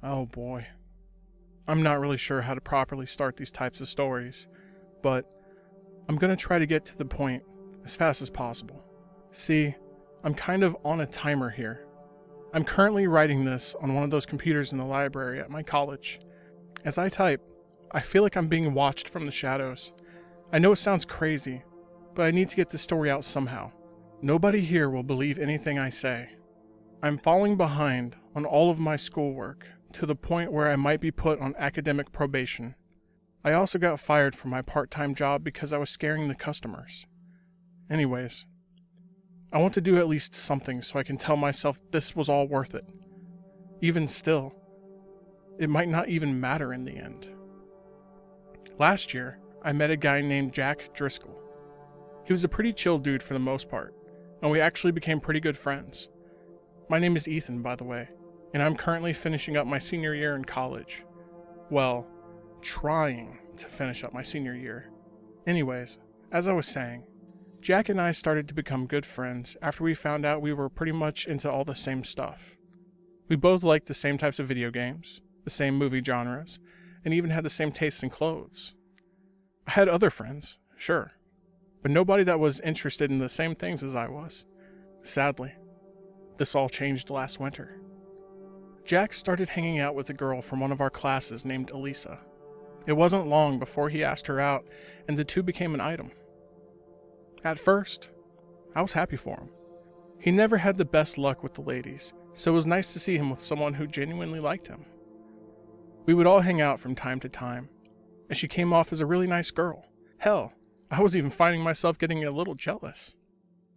Oh boy. I'm not really sure how to properly start these types of stories, but I'm gonna try to get to the point as fast as possible. See, I'm kind of on a timer here. I'm currently writing this on one of those computers in the library at my college. As I type, I feel like I'm being watched from the shadows. I know it sounds crazy, but I need to get this story out somehow. Nobody here will believe anything I say. I'm falling behind on all of my schoolwork to the point where I might be put on academic probation. I also got fired from my part-time job because I was scaring the customers. Anyways, I want to do at least something so I can tell myself this was all worth it. Even still, it might not even matter in the end. Last year, I met a guy named Jack Driscoll. He was a pretty chill dude for the most part, and we actually became pretty good friends. My name is Ethan, by the way, and I'm currently finishing up my senior year in college. Well, trying to finish up my senior year. Anyways, as I was saying, Jack and I started to become good friends after we found out we were pretty much into all the same stuff. We both liked the same types of video games, the same movie genres, and even had the same tastes in clothes. I had other friends, sure, but nobody that was interested in the same things as I was. Sadly, this all changed last winter. Jack started hanging out with a girl from one of our classes named Elisa. It wasn't long before he asked her out, and the two became an item. At first, I was happy for him. He never had the best luck with the ladies, so it was nice to see him with someone who genuinely liked him. We would all hang out from time to time, and she came off as a really nice girl. Hell, I was even finding myself getting a little jealous.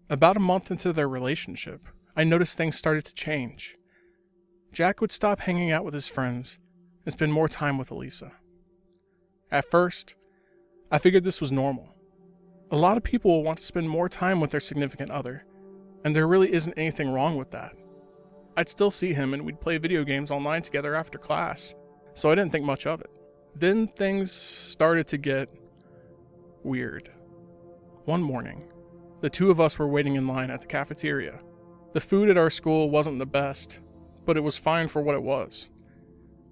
About a month into their relationship, I noticed things started to change. Jack would stop hanging out with his friends and spend more time with Elisa. At first, I figured this was normal. A lot of people will want to spend more time with their significant other, and there really isn't anything wrong with that. I'd still see him and we'd play video games online together after class, so I didn't think much of it. Then things started to get weird. One morning, the two of us were waiting in line at the cafeteria. The food at our school wasn't the best, but it was fine for what it was.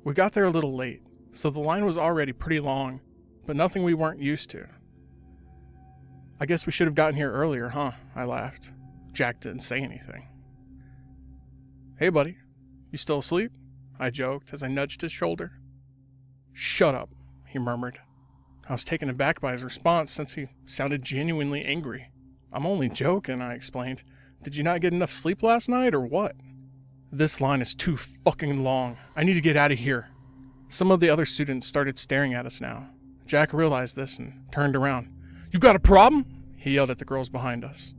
We got there a little late, so the line was already pretty long, but nothing we weren't used to. I guess we should have gotten here earlier, huh? I laughed. Jack didn't say anything. Hey buddy, you still asleep? I joked as I nudged his shoulder. Shut up, he murmured. I was taken aback by his response since he sounded genuinely angry. I'm only joking, I explained. Did you not get enough sleep last night or what? This line is too fucking long. I need to get out of here. Some of the other students started staring at us now. Jack realized this and turned around. You got a problem? He yelled at the girls behind us.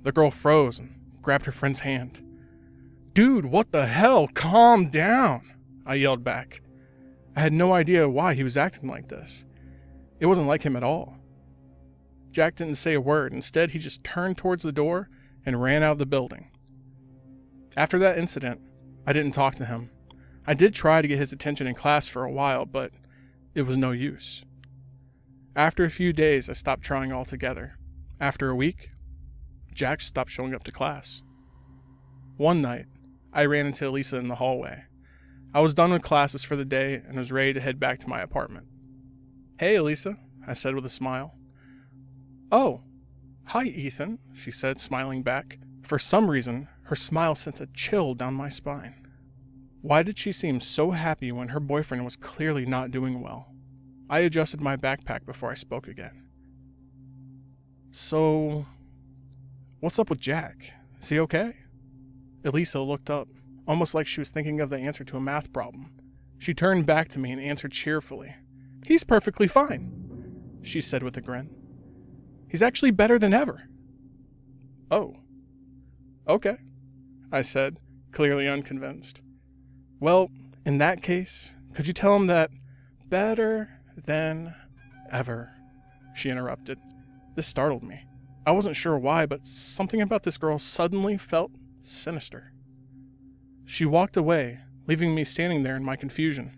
The girl froze and grabbed her friend's hand. Dude, what the hell? Calm down, I yelled back. I had no idea why he was acting like this. It wasn't like him at all. Jack didn't say a word. Instead, he just turned towards the door and ran out of the building. After that incident, I didn't talk to him. I did try to get his attention in class for a while, but it was no use. After a few days, I stopped trying altogether. After a week, Jack stopped showing up to class. One night, I ran into Elisa in the hallway. I was done with classes for the day and was ready to head back to my apartment. Hey, Elisa, I said with a smile. Oh, hi, Ethan, she said, smiling back. For some reason, her smile sent a chill down my spine. Why did she seem so happy when her boyfriend was clearly not doing well? I adjusted my backpack before I spoke again. So, what's up with Jack? Is he okay? Elisa looked up, almost like she was thinking of the answer to a math problem. She turned back to me and answered cheerfully. He's perfectly fine, she said with a grin. He's actually better than ever. Oh, okay, I said, clearly unconvinced. Well, in that case, could you tell him that better than ever, she interrupted. This startled me. I wasn't sure why, but something about this girl suddenly felt sinister. She walked away, leaving me standing there in my confusion.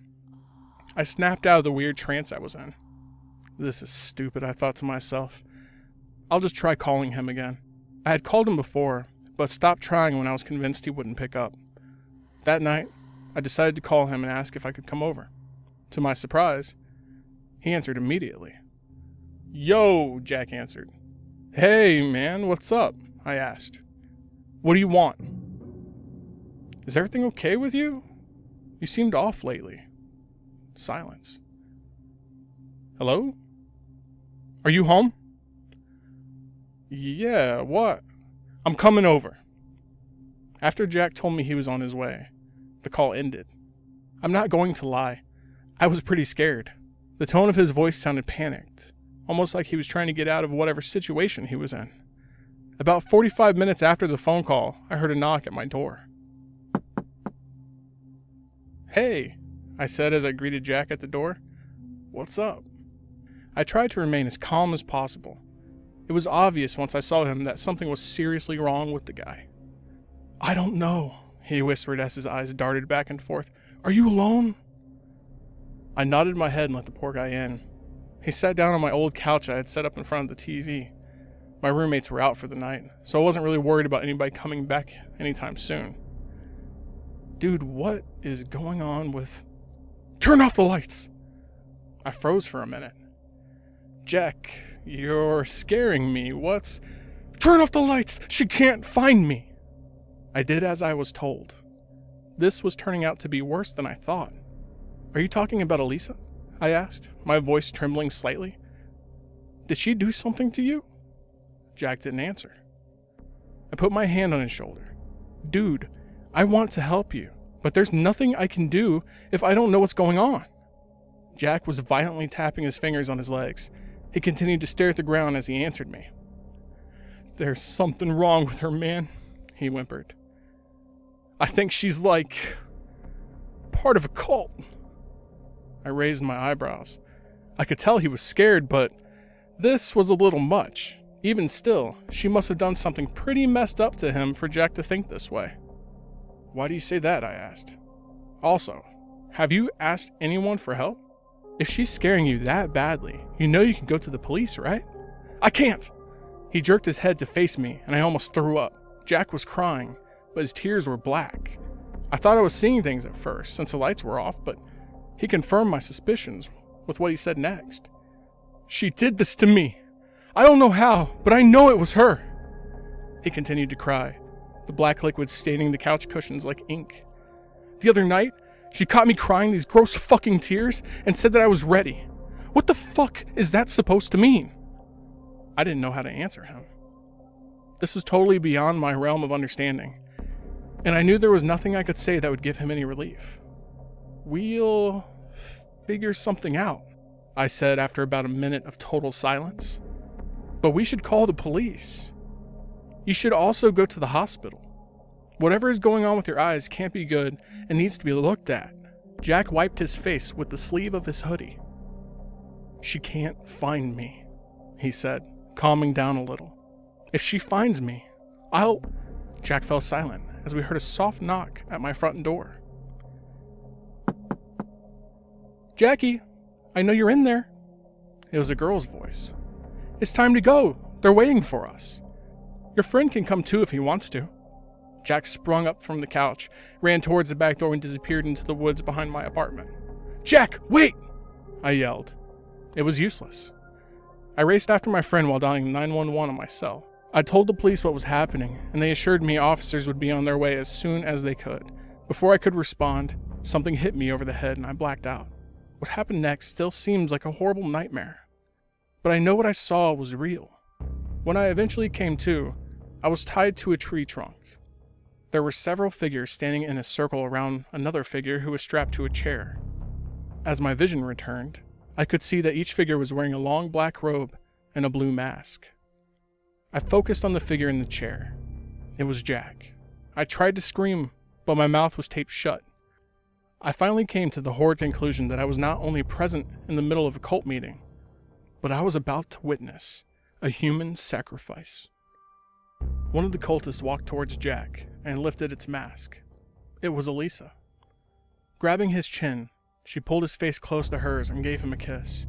I snapped out of the weird trance I was in. This is stupid, I thought to myself. I'll just try calling him again. I had called him before, but stopped trying when I was convinced he wouldn't pick up. That night, I decided to call him and ask if I could come over. To my surprise, he answered immediately. "Yo," Jack answered. "Hey, man, what's up?" I asked. "What do you want?" "Is everything okay with you? You seemed off lately." Silence. "Hello? Are you home?" "Yeah, what?" "I'm coming over." After Jack told me he was on his way, the call ended. I'm not going to lie. I was pretty scared. The tone of his voice sounded panicked, almost like he was trying to get out of whatever situation he was in. About 45 minutes after the phone call, I heard a knock at my door. "Hey," I said as I greeted Jack at the door. "What's up?" I tried to remain as calm as possible. It was obvious once I saw him that something was seriously wrong with the guy. "I don't know," he whispered as his eyes darted back and forth. "Are you alone?" I nodded my head and let the poor guy in. He sat down on my old couch I had set up in front of the TV. My roommates were out for the night, so I wasn't really worried about anybody coming back anytime soon. "Dude, what is going on with..." "Turn off the lights!" I froze for a minute. "Jack, you're scaring me. What's..." "Turn off the lights! She can't find me!" I did as I was told. This was turning out to be worse than I thought. "Are you talking about Elisa?" I asked, my voice trembling slightly. "Did she do something to you?" Jack didn't answer. I put my hand on his shoulder. "Dude, I want to help you, but there's nothing I can do if I don't know what's going on." Jack was violently tapping his fingers on his legs. He continued to stare at the ground as he answered me. "There's something wrong with her, man," he whimpered. "I think she's like... part of a cult." I raised my eyebrows. I could tell he was scared, but this was a little much. Even still, she must have done something pretty messed up to him for Jack to think this way. "Why do you say that?" I asked. "Also, have you asked anyone for help? If she's scaring you that badly, you know you can go to the police, right?" "I can't!" He jerked his head to face me, and I almost threw up. Jack was crying, but his tears were black. I thought I was seeing things at first, since the lights were off, but he confirmed my suspicions with what he said next. "She did this to me. I don't know how, but I know it was her." He continued to cry, the black liquid staining the couch cushions like ink. "The other night, she caught me crying these gross fucking tears and said that I was ready. What the fuck is that supposed to mean?" I didn't know how to answer him. This is totally beyond my realm of understanding, and I knew there was nothing I could say that would give him any relief. "We'll figure something out," I said after about a minute of total silence. "But we should call the police. You should also go to the hospital. Whatever is going on with your eyes can't be good and needs to be looked at." Jack wiped his face with the sleeve of his hoodie. "She can't find me," he said, calming down a little. "If she finds me, I'll..." Jack fell silent as we heard a soft knock at my front door. "Jackie, I know you're in there." It was a girl's voice. "It's time to go. They're waiting for us. Your friend can come too if he wants to." Jack sprung up from the couch, ran towards the back door, and disappeared into the woods behind my apartment. "Jack, wait!" I yelled. It was useless. I raced after my friend while dialing 911 on my cell. I told the police what was happening, and they assured me officers would be on their way as soon as they could. Before I could respond, something hit me over the head and I blacked out. What happened next still seems like a horrible nightmare. But I know what I saw was real. When I eventually came to, I was tied to a tree trunk. There were several figures standing in a circle around another figure who was strapped to a chair. As my vision returned, I could see that each figure was wearing a long black robe and a blue mask. I focused on the figure in the chair. It was Jack. I tried to scream, but my mouth was taped shut. I finally came to the horrid conclusion that I was not only present in the middle of a cult meeting, but I was about to witness a human sacrifice. One of the cultists walked towards Jack and lifted its mask. It was Elisa. Grabbing his chin, she pulled his face close to hers and gave him a kiss.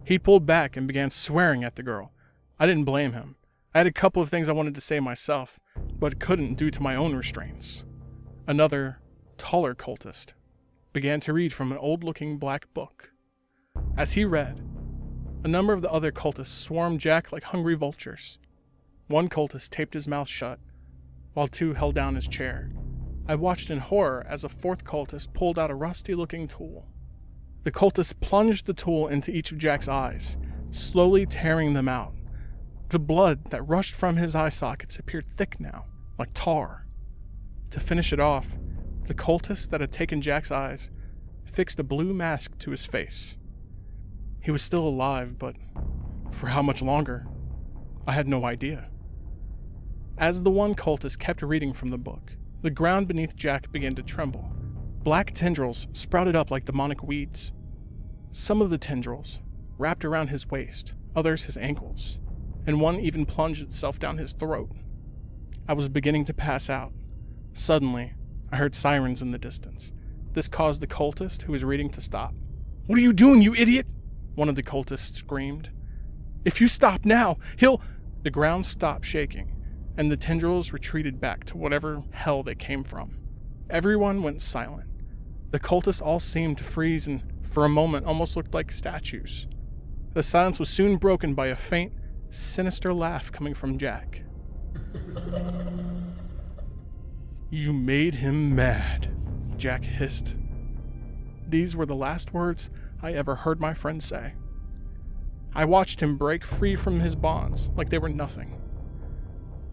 He pulled back and began swearing at the girl. I didn't blame him. I had a couple of things I wanted to say myself, but couldn't due to my own restraints. Another taller cultist began to read from an old-looking black book. As he read, a number of the other cultists swarmed Jack like hungry vultures. One cultist taped his mouth shut, while two held down his chair. I watched in horror as a fourth cultist pulled out a rusty-looking tool. The cultist plunged the tool into each of Jack's eyes, slowly tearing them out. The blood that rushed from his eye sockets appeared thick now, like tar. To finish it off, the cultist that had taken Jack's eyes fixed a blue mask to his face. He was still alive, but for how much longer? I had no idea. As the one cultist kept reading from the book, the ground beneath Jack began to tremble. Black tendrils sprouted up like demonic weeds. Some of the tendrils wrapped around his waist, others his ankles, and one even plunged itself down his throat. I was beginning to pass out. Suddenly, I heard sirens in the distance. This caused the cultist who was reading to stop. "What are you doing, you idiot?" one of the cultists screamed. "If you stop now, he'll—" The ground stopped shaking, and the tendrils retreated back to whatever hell they came from. Everyone went silent. The cultists all seemed to freeze and, for a moment, almost looked like statues. The silence was soon broken by a faint, sinister laugh coming from Jack. "You made him mad," Jack hissed. These were the last words I ever heard my friend say. I watched him break free from his bonds like they were nothing.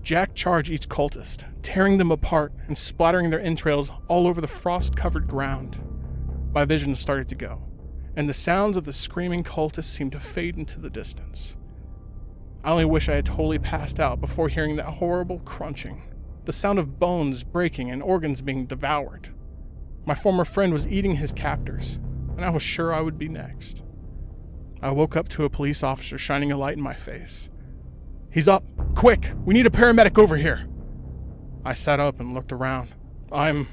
Jack charged each cultist, tearing them apart and splattering their entrails all over the frost-covered ground. My vision started to go, and the sounds of the screaming cultists seemed to fade into the distance. I only wish I had totally passed out before hearing that horrible crunching, the sound of bones breaking and organs being devoured. My former friend was eating his captors, and I was sure I would be next. I woke up to a police officer shining a light in my face. "He's up! Quick! We need a paramedic over here!" I sat up and looked around. I'm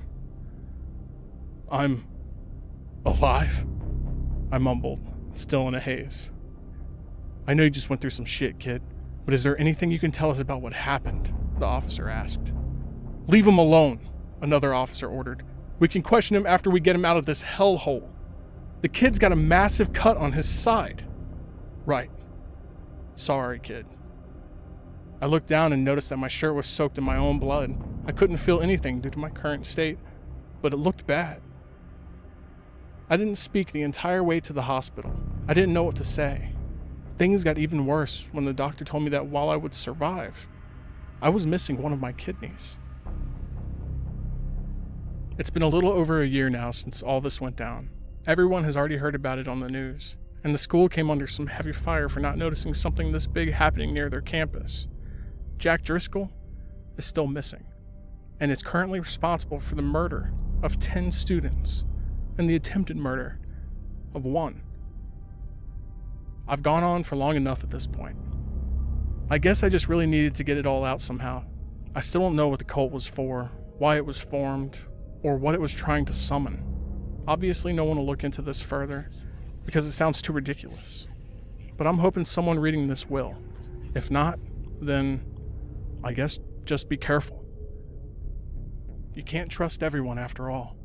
alive," I mumbled, still in a haze. "I know you just went through some shit, kid, but is there anything you can tell us about what happened?" the officer asked. "Leave him alone," another officer ordered. "We can question him after we get him out of this hellhole. The kid's got a massive cut on his side." "Right. Sorry, kid." I looked down and noticed that my shirt was soaked in my own blood. I couldn't feel anything due to my current state, but it looked bad. I didn't speak the entire way to the hospital. I didn't know what to say. Things got even worse when the doctor told me that while I would survive, I was missing one of my kidneys. It's been a little over a year now since all this went down. Everyone has already heard about it on the news, and the school came under some heavy fire for not noticing something this big happening near their campus. Jack Driscoll is still missing, and is currently responsible for the murder of 10 students and the attempted murder of 1. I've gone on for long enough at this point. I guess I just really needed to get it all out somehow. I still don't know what the cult was for, why it was formed, or what it was trying to summon. Obviously, no one will look into this further, because it sounds too ridiculous. But I'm hoping someone reading this will. If not, then I guess just be careful. You can't trust everyone after all.